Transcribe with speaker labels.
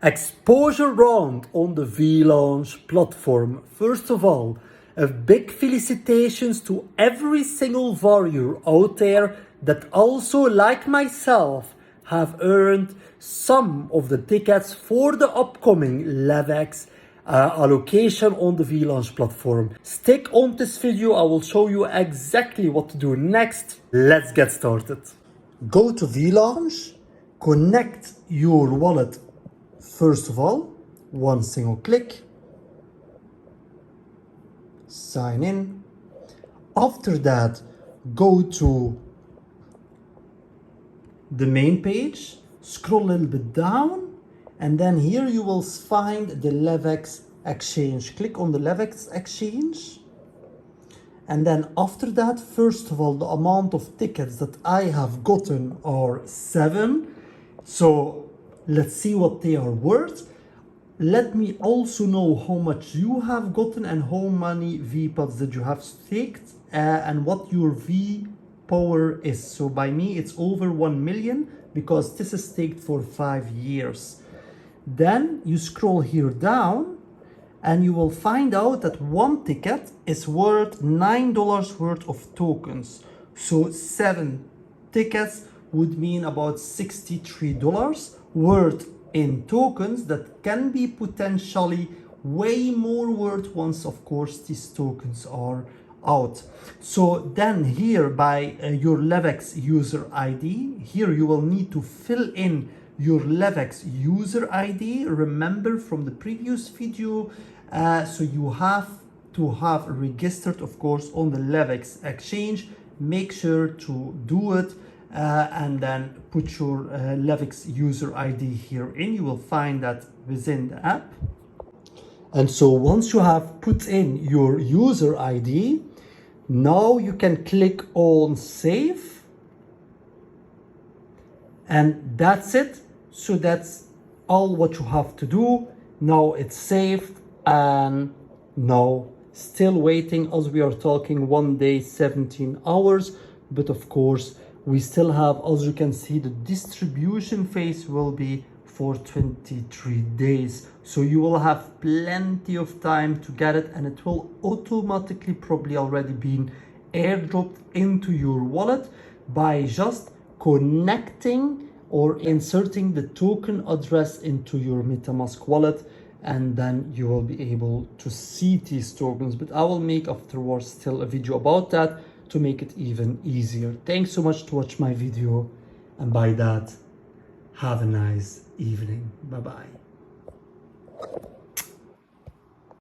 Speaker 1: Exposure round on the Vlaunch platform. First of all, a big felicitations to every single warrior out there that also, like myself, have earned some of the tickets for the upcoming Levex allocation on the Vlaunch platform. Stick on this video, I will show you exactly what to do next. Let's get started. Go to Vlaunch, connect your wallet. First of all, one single click, sign in. After that, go to the main page, scroll a little bit down, and then here you will find the Levex exchange. Click on the Levex exchange. And then after that, first of all, the amount of tickets that I have gotten are 7. So let's see what they are worth. Let me also know how much you have gotten and how many VPods that you have staked and what your V power is. So by me, it's over 1 million because this is staked for 5 years. Then you scroll here down and you will find out that one ticket is worth $9 worth of tokens. So 7 tickets would mean about $63 worth in tokens that can be potentially way more worth once, of course, these tokens are out. So then here by your Levex user ID, here you will need to fill in your Levex user ID. Remember from the previous video, so you have to have registered, of course, on the Levex exchange. Make sure to do it and then put your Levex user ID here in. You will find that within the app. And so once you have put in your user ID, now you can click on save. And that's it. So that's all what you have to do. Now it's saved, and now still waiting as we are talking 1 day, 17 hours. But of course, we still have, as you can see, the distribution phase will be for 23 days. So you will have plenty of time to get it, and it will automatically probably already been airdropped into your wallet by just connecting or inserting the token address into your MetaMask wallet, and then you will be able to see these tokens. But I will make afterwards still a video about that to make it even easier. Thanks so much to watch my video, and by that, have a nice evening. Bye bye.